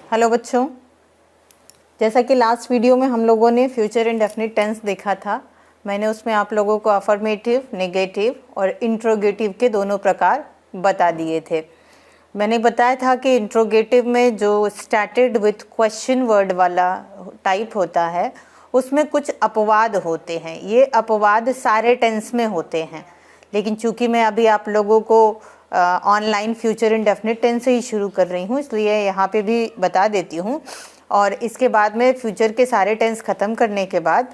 Hello बच्चों, जैसा कि लास्ट वीडियो में हम लोगों ने फ्यूचर इंडेफिनिट टेंस देखा था। मैंने उसमें आप लोगों को अफर्मेटिव, नेगेटिव और इंट्रोगेटिव के दोनों प्रकार बता दिए थे। मैंने बताया था कि इंट्रोगेटिव में जो स्टार्टेड विथ क्वेश्चन वर्ड वाला टाइप होता है उसमें कुछ अपवाद होते हैं। ये अपवाद सारे टेंस में होते हैं, लेकिन चूंकि मैं अभी आप लोगों को ऑनलाइन फ्यूचर इंडेफिनिट टेंस से ही शुरू कर रही हूँ, इसलिए यहाँ पे भी बता देती हूँ। और इसके बाद में फ्यूचर के सारे टेंस ख़त्म करने के बाद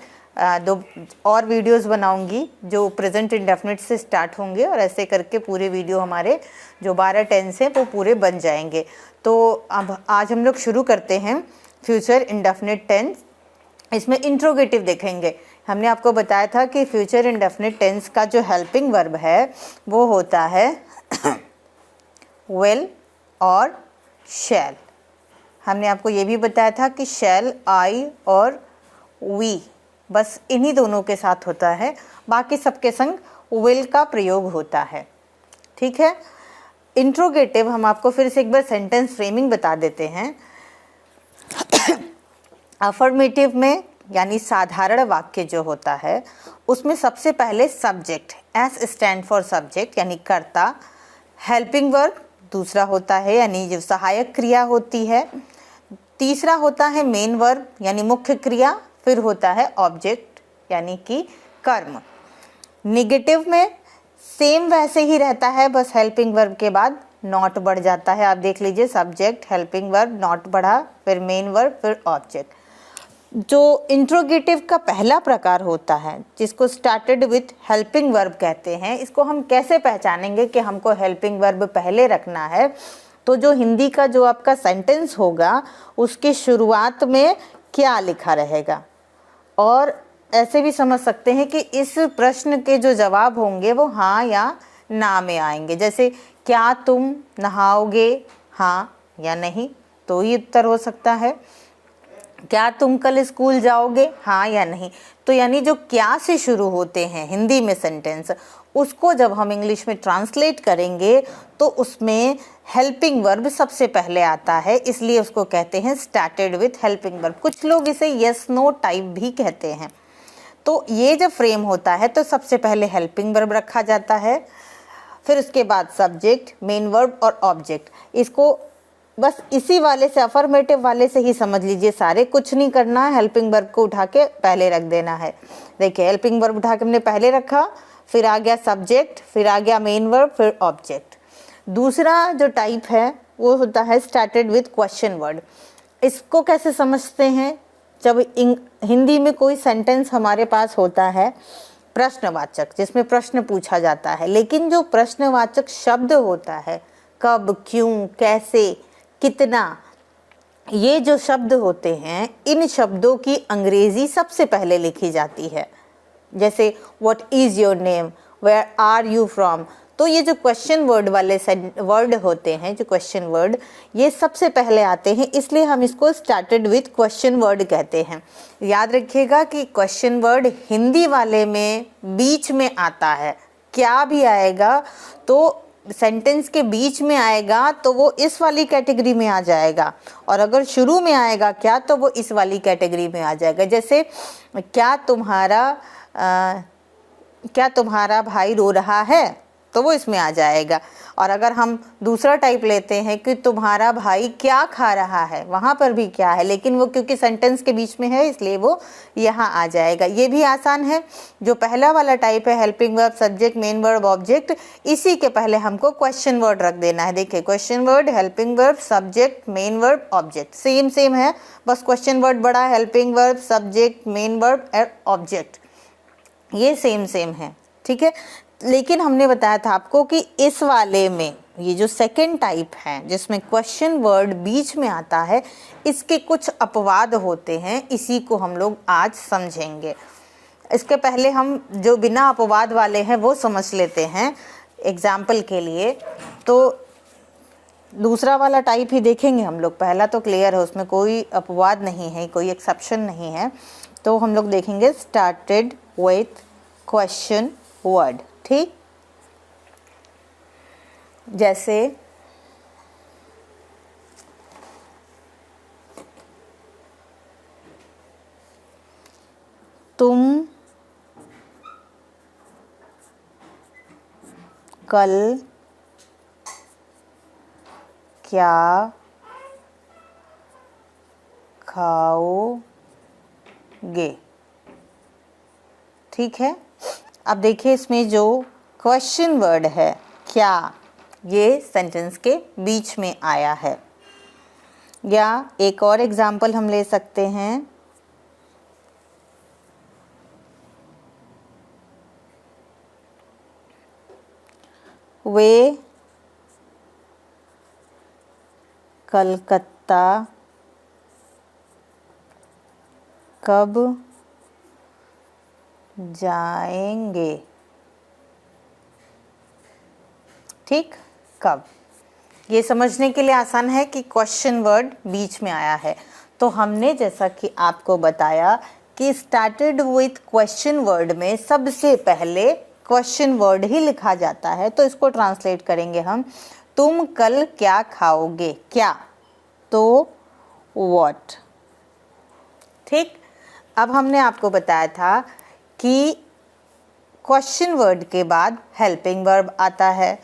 दो और वीडियोस बनाऊंगी जो प्रेजेंट इंडेफिनिट से स्टार्ट होंगे, और ऐसे करके पूरे वीडियो हमारे जो 12 टेंस हैं वो पूरे बन जाएंगे। तो अब आज हम लोग शुरू करते हैं फ्यूचर इंडेफिनिट टेंस। इसमें इंट्रोगेटिव देखेंगे। हमने आपको बताया था कि फ्यूचर इंडेफिनिट टेंस का जो हेल्पिंग वर्ब है वो होता है विल और शैल। हमने आपको ये भी बताया था कि शैल, आई और वी बस इन्हीं दोनों के साथ होता है, बाकी सबके संग विल का प्रयोग होता है। ठीक है। इंट्रोगेटिव हम आपको फिर से एक बार सेंटेंस फ्रेमिंग बता देते हैं। अफर्मेटिव में यानी साधारण वाक्य जो होता है उसमें सबसे पहले subject, S stand for subject यानी कर्ता, हेल्पिंग वर्ब दूसरा होता है यानी जो सहायक क्रिया होती है, तीसरा होता है मेन वर्ब यानी मुख्य क्रिया, फिर होता है ऑब्जेक्ट यानी कि कर्म। निगेटिव में सेम वैसे ही रहता है, बस हेल्पिंग वर्ब के बाद नॉट बढ़ जाता है। आप देख लीजिए, सब्जेक्ट, हेल्पिंग वर्ब, नॉट बढ़ा, फिर मेन वर्ब, फिर ऑब्जेक्ट। जो इंट्रोगेटिव का पहला प्रकार होता है जिसको स्टार्टेड विथ हेल्पिंग वर्ब कहते हैं, इसको हम कैसे पहचानेंगे कि हमको हेल्पिंग वर्ब पहले रखना है? तो जो हिंदी का जो आपका सेंटेंस होगा उसकी शुरुआत में क्या लिखा रहेगा, और ऐसे भी समझ सकते हैं कि इस प्रश्न के जो जवाब होंगे वो हाँ या ना में आएंगे। जैसे क्या तुम नहाओगे, हाँ या नहीं, तो ही उत्तर हो सकता है। क्या तुम कल स्कूल जाओगे, हाँ या नहीं। तो यानी जो क्या से शुरू होते हैं हिंदी में सेंटेंस, उसको जब हम इंग्लिश में ट्रांसलेट करेंगे तो उसमें हेल्पिंग वर्ब सबसे पहले आता है, इसलिए उसको कहते हैं स्टार्टेड विथ हेल्पिंग वर्ब। कुछ लोग इसे यस नो टाइप भी कहते हैं। तो ये जब फ्रेम होता है तो सबसे पहले हेल्पिंग वर्ब रखा जाता है, फिर उसके बाद सब्जेक्ट, मेन वर्ब और ऑब्जेक्ट। इसको बस इसी वाले से, अफर्मेटिव वाले से ही समझ लीजिए सारे, कुछ नहीं करना है, हेल्पिंग वर्ब को उठा के पहले रख देना है। देखिए, हेल्पिंग वर्ब उठा के हमने पहले रखा, फिर आ गया सब्जेक्ट, फिर आ गया मेन वर्ब, फिर ऑब्जेक्ट। दूसरा जो टाइप है वो होता है स्टार्टेड विथ क्वेश्चन वर्ड। इसको कैसे समझते हैं? जब हिंदी में कोई सेंटेंस हमारे पास होता है प्रश्नवाचक, जिसमें प्रश्न पूछा जाता है, लेकिन जो प्रश्नवाचक शब्द होता है, कब, क्यों, कैसे, कितना, ये जो शब्द होते हैं, इन शब्दों की अंग्रेजी सबसे पहले लिखी जाती है। जैसे what is your name, where are you from. तो ये जो क्वेश्चन वर्ड वाले वर्ड होते हैं, जो क्वेश्चन वर्ड, ये सबसे पहले आते हैं, इसलिए हम इसको स्टार्टेड विथ क्वेश्चन वर्ड कहते हैं। याद रखिएगा कि क्वेश्चन वर्ड हिंदी वाले में बीच में आता है। क्या भी आएगा तो सेंटेंस के बीच में आएगा तो वो इस वाली कैटेगरी में आ जाएगा, और अगर शुरू में आएगा क्या तो वो इस वाली कैटेगरी में आ जाएगा। जैसे क्या तुम्हारा भाई रो रहा है, तो वो इसमें आ जाएगा। और अगर हम दूसरा टाइप लेते हैं कि तुम्हारा भाई क्या खा रहा है, वहाँ पर भी क्या है, लेकिन वो क्योंकि सेंटेंस के बीच में है इसलिए वो यहाँ आ जाएगा। ये भी आसान है। जो पहला वाला टाइप है helping verb, subject, main verb, object, इसी के पहले हमको क्वेश्चन वर्ड रख देना है। देखिए, question word, helping verb, subject, main verb, object, same है, बस क्वेश्चन वर्ड बड़ा, helping verb, subject, main verb और ऑब्जेक्ट ये सेम है। ठीक है। लेकिन हमने बताया था आपको कि इस वाले में ये जो सेकंड टाइप है जिसमें क्वेश्चन वर्ड बीच में आता है, इसके कुछ अपवाद होते हैं, इसी को हम लोग आज समझेंगे। इसके पहले हम जो बिना अपवाद वाले हैं वो समझ लेते हैं एग्जाम्पल के लिए। तो दूसरा वाला टाइप ही देखेंगे हम लोग। पहला तो क्लियर है, उसमें कोई अपवाद नहीं है, कोई एक्सेप्शन नहीं है। तो हम लोग देखेंगे स्टार्टेड विथ क्वेश्चन वर्ड। ठीक, जैसे तुम कल क्या खाओगे। ठीक है, अब देखिए इसमें जो क्वेश्चन वर्ड है क्या, ये सेंटेंस के बीच में आया है। या एक और एग्जाम्पल हम ले सकते हैं, वे कलकत्ता कब जाएंगे। ठीक, कब, ये समझने के लिए आसान है कि क्वेश्चन वर्ड बीच में आया है। तो हमने जैसा कि आपको बताया कि स्टार्टेड विथ क्वेश्चन वर्ड में सबसे पहले क्वेश्चन वर्ड ही लिखा जाता है। तो इसको ट्रांसलेट करेंगे हम, तुम कल क्या खाओगे। क्या, तो व्हाट। ठीक, अब हमने आपको बताया था कि क्वेश्चन वर्ड के बाद हेल्पिंग वर्ब आता है।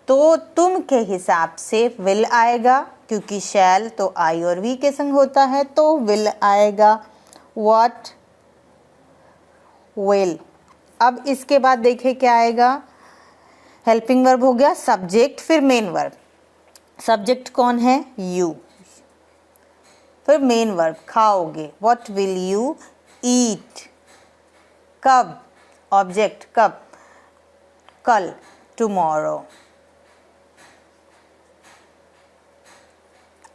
तो तुम के हिसाब से विल आएगा, क्योंकि शैल तो आई और वी के संग होता है, तो विल आएगा। What, will. अब इसके बाद देखिए क्या आएगा, हेल्पिंग वर्ब हो गया, सब्जेक्ट, फिर मेन वर्ब। सब्जेक्ट कौन है, यू, फिर मेन वर्ब खाओगे, व्हाट विल यू ईट। कब, ऑब्जेक्ट कब, कल, टुमारो।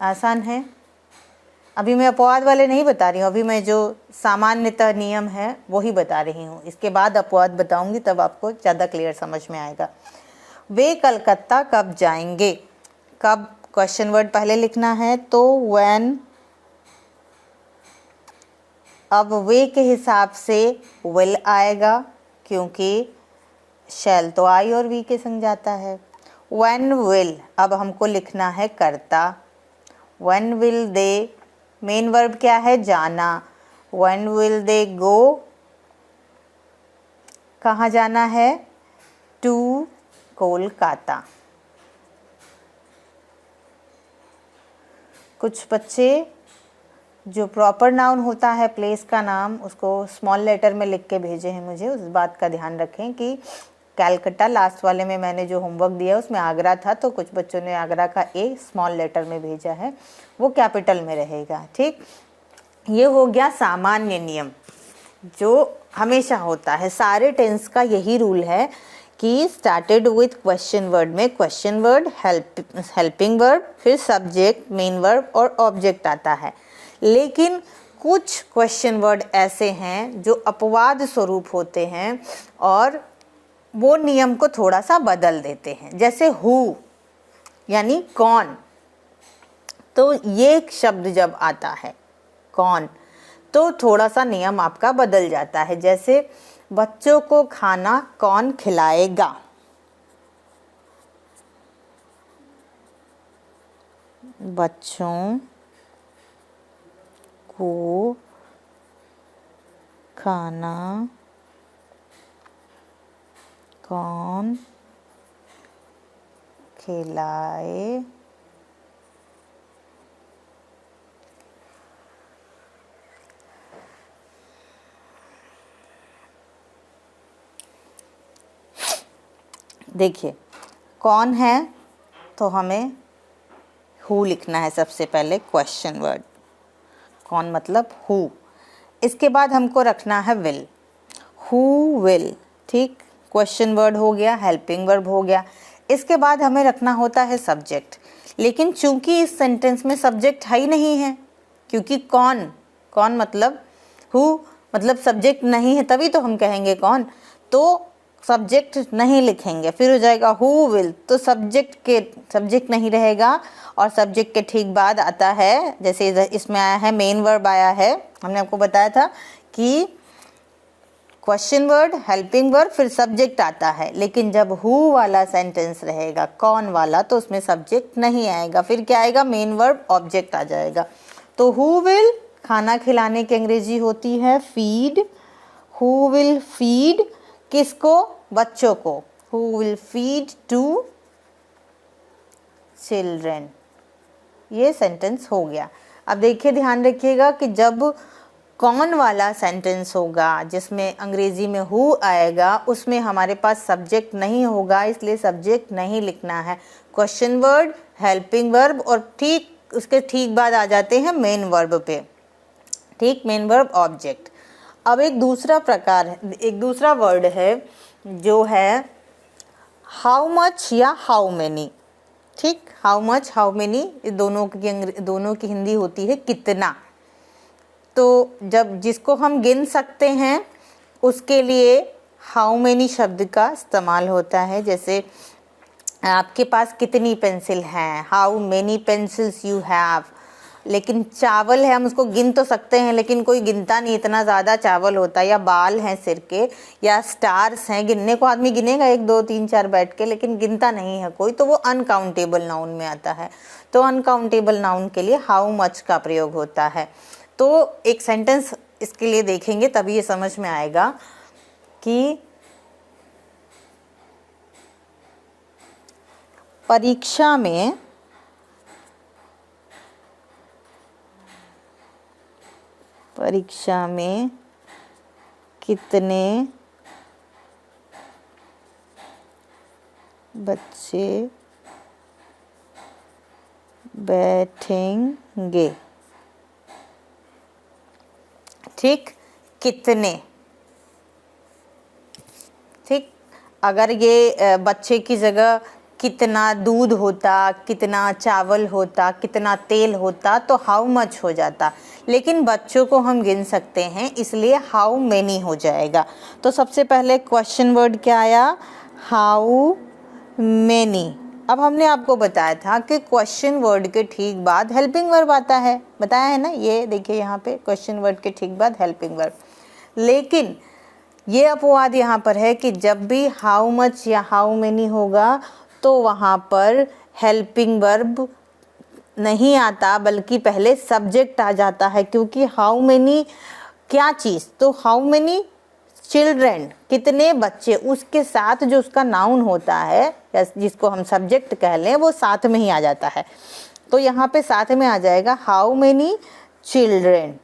आसान है। अभी मैं अपवाद वाले नहीं बता रही हूँ, अभी मैं जो सामान्यतः नियम है वही बता रही हूँ। इसके बाद अपवाद बताऊंगी, तब आपको ज़्यादा क्लियर समझ में आएगा। वे कलकत्ता कब जाएंगे। कब क्वेश्चन वर्ड पहले लिखना है, तो व्हेन। अब वे के हिसाब से विल आएगा, क्योंकि शैल तो आई और वी के संग जाता है। व्हेन विल, अब हमको लिखना है करता। When will they, main verb क्या है, जाना। व्हेन विल दे गो, कहाँ जाना है, टू कोलकाता। कुछ बच्चे जो प्रॉपर नाउन होता है प्लेस का नाम, उसको स्मॉल लेटर में लिख के भेजे हैं मुझे। उस बात का ध्यान रखें कि कैलकटा लास्ट वाले में मैंने जो होमवर्क दिया उसमें आगरा था, तो कुछ बच्चों ने आगरा का ए स्मॉल लेटर में भेजा है, वो कैपिटल में रहेगा। ठीक, ये हो गया सामान्य नियम जो हमेशा होता है। सारे टेंस का यही रूल है कि स्टार्टेड विथ क्वेश्चन वर्ड में क्वेश्चन वर्ड, हेल्पिंग वर्ब, फिर सब्जेक्ट, मेन वर्ब और ऑब्जेक्ट आता है। लेकिन कुछ क्वेश्चन वर्ड ऐसे हैं जो अपवाद स्वरूप होते हैं और वो नियम को थोड़ा सा बदल देते हैं। जैसे हु यानी कौन, तो ये शब्द जब आता है कौन, तो थोड़ा सा नियम आपका बदल जाता है। जैसे बच्चों को खाना कौन खिलाएगा। बच्चों को खाना कौन खिलाए। देखिए कौन है, तो हमें हु लिखना है सबसे पहले, क्वेश्चन वर्ड। कौन मतलब हु। इसके बाद हमको रखना है विल, हु विल। ठीक, क्वेश्चन वर्ड हो गया, हेल्पिंग वर्ब हो गया। इसके बाद हमें रखना होता है सब्जेक्ट। लेकिन चूंकि इस सेंटेंस में सब्जेक्ट है ही नहीं है, क्योंकि कौन, कौन मतलब हु मतलब सब्जेक्ट नहीं है, तभी तो हम कहेंगे कौन, तो सब्जेक्ट नहीं लिखेंगे, फिर हो जाएगा हु विल, तो सब्जेक्ट नहीं रहेगा। और सब्जेक्ट के ठीक बाद आता है, जैसे इसमें आया है मेन वर्ब आया है, हमने आपको बताया था कि क्वेश्चन वर्ड, हेल्पिंग वर्ब, फिर सब्जेक्ट आता है। लेकिन जब हु वाला सेंटेंस रहेगा, कौन वाला, तो उसमें सब्जेक्ट नहीं आएगा, फिर क्या आएगा, मेन वर्ब, ऑब्जेक्ट आ जाएगा। तो हु विल खाना खिलाने की अंग्रेजी होती है फीड, हु विल फीड, किसको, बच्चों को, who will feed to children. ये सेंटेंस हो गया। अब देखिए, ध्यान रखिएगा कि जब कौन वाला सेंटेंस होगा जिसमें अंग्रेजी में हु आएगा, उसमें हमारे पास सब्जेक्ट नहीं होगा, इसलिए सब्जेक्ट नहीं लिखना है। क्वेश्चन वर्ड, हेल्पिंग वर्ब और ठीक उसके ठीक बाद आ जाते हैं मेन वर्ब पे। ठीक, मेन वर्ब ऑब्जेक्ट। अब एक दूसरा प्रकार है, एक दूसरा वर्ड है जो है हाउ मच या हाउ मेनी। ठीक, हाउ मच, हाउ मेनी, दोनों की हिंदी होती है कितना। तो जब जिसको हम गिन सकते हैं उसके लिए हाउ मेनी शब्द का इस्तेमाल होता है। जैसे आपके पास कितनी पेंसिल हैं, how many pencils you have. लेकिन चावल है, हम उसको गिन तो सकते हैं लेकिन कोई गिनता नहीं, इतना ज़्यादा चावल होता है। या बाल हैं सिर के, या स्टार्स हैं, गिनने को आदमी गिनेगा 1 2 3 4 बैठ के, लेकिन गिनता नहीं है कोई, तो वो अनकाउंटेबल नाउन में आता है। तो अनकाउंटेबल नाउन के लिए हाउ मच का प्रयोग होता है। तो एक सेंटेंस इसके लिए देखेंगे तभी ये समझ में आएगा कि परीक्षा में कितने बच्चे बैठेंगे। ठीक, कितने। ठीक, अगर ये बच्चे की जगह कितना दूध होता, कितना चावल होता, कितना तेल होता तो हाउ मच हो जाता, लेकिन बच्चों को हम गिन सकते हैं इसलिए हाउ मेनी हो जाएगा। तो सबसे पहले क्वेश्चन वर्ड क्या आया, हाउ मेनी। अब हमने आपको बताया था कि क्वेश्चन वर्ड के ठीक बाद हेल्पिंग वर्ब आता है, बताया है ना। ये देखिए यहाँ पे क्वेश्चन वर्ड के ठीक बाद हेल्पिंग वर्ब। लेकिन ये अपवाद यहाँ पर है कि जब भी हाउ मच या हाउ मेनी होगा तो वहाँ पर हेल्पिंग वर्ब नहीं आता, बल्कि पहले सब्जेक्ट आ जाता है। क्योंकि हाउ मेनी क्या चीज़, तो हाउ मेनी चिल्ड्रेन, कितने बच्चे, उसके साथ जो उसका नाउन होता है या जिसको हम सब्जेक्ट कह लें वो साथ में ही आ जाता है। तो यहाँ पे साथ में आ जाएगा हाउ मेनी चिल्ड्रेन।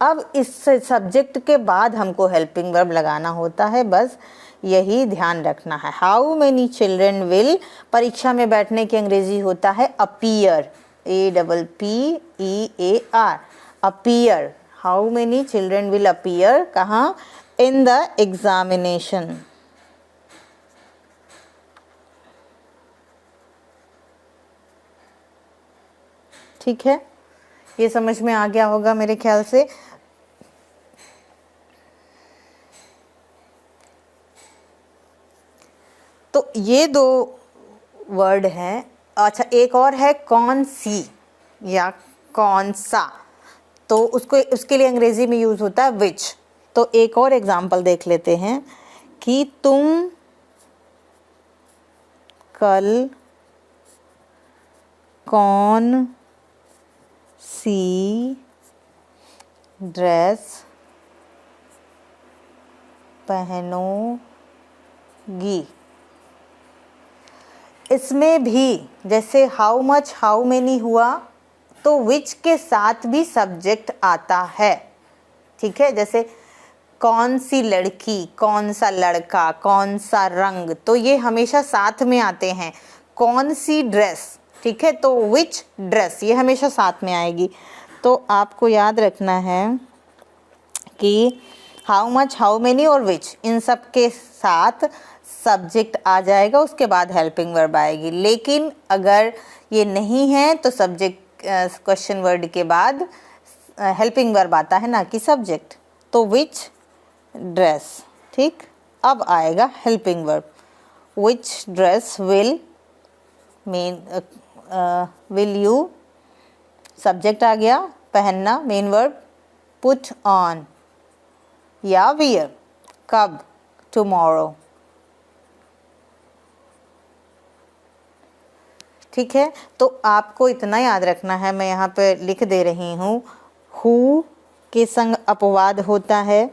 अब इस सब्जेक्ट के बाद हमको हेल्पिंग वर्ब लगाना होता है, बस यही ध्यान रखना है। हाउ मेनी चिल्ड्रेन विल, परीक्षा में बैठने की अंग्रेजी होता है appear, APPEAR, appear. How many children will appear, कहाँ, इन द एग्जामिनेशन। ठीक है, ये समझ में आ गया होगा मेरे ख्याल से। तो ये 2 वर्ड हैं। अच्छा, एक और है कौन सी या कौन सा, तो उसके लिए अंग्रेजी में यूज़ होता है विच। तो एक और एग्जांपल देख लेते हैं कि तुम कल कौन सी ड्रेस पहनोगी। इसमें भी जैसे हाउ मच हाउ मेनी हुआ तो विच के साथ भी सब्जेक्ट आता है। ठीक है, जैसे कौन सी लड़की, कौन सा लड़का, कौन सा रंग, तो ये हमेशा साथ में आते हैं। कौन सी ड्रेस, ठीक है, तो विच ड्रेस, ये हमेशा साथ में आएगी। तो आपको याद रखना है कि हाउ मच हाउ मेनी और विच, इन सब के साथ सब्जेक्ट आ जाएगा, उसके बाद हेल्पिंग वर्ब आएगी। लेकिन अगर ये नहीं है तो सब्जेक्ट क्वेश्चन वर्ड के बाद हेल्पिंग वर्ब आता है ना कि सब्जेक्ट। तो विच ड्रेस। ठीक, अब आएगा helping verb, which dress will will you, subject आ गया, पहनना मेन वर्ब, पुट ऑन या वियर, कब, टुमारो। ठीक है, तो आपको इतना याद रखना है, मैं यहाँ पे लिख दे रही हूँ हु के संग अपवाद होता है,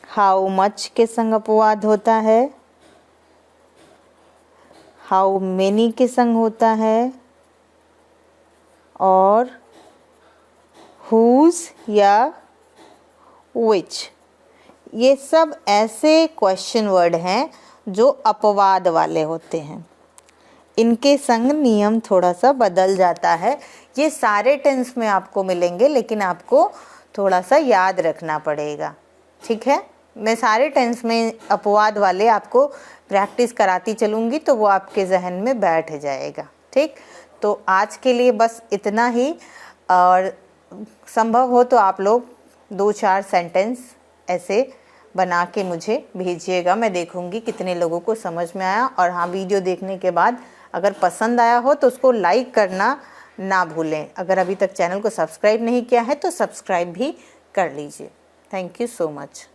हाउ मच के संग अपवाद होता है, हाउ मेनी के संग होता है, और हुज या विच। ये सब ऐसे क्वेश्चन वर्ड हैं जो अपवाद वाले होते हैं, इनके संग नियम थोड़ा सा बदल जाता है। ये सारे टेंस में आपको मिलेंगे, लेकिन आपको थोड़ा सा याद रखना पड़ेगा, ठीक है। मैं सारे टेंस में अपवाद वाले आपको प्रैक्टिस कराती चलूँगी, तो वो आपके जहन में बैठ जाएगा, ठीक। तो आज के लिए बस इतना ही, और संभव हो तो आप लोग 2-4 सेंटेंस ऐसे बना के मुझे भेजिएगा। मैं देखूंगी कितने लोगों को समझ में आया। और हाँ, वीडियो देखने के बाद अगर पसंद आया हो तो उसको लाइक करना ना भूलें। अगर अभी तक चैनल को सब्सक्राइब नहीं किया है तो सब्सक्राइब भी कर लीजिए। Thank you so much.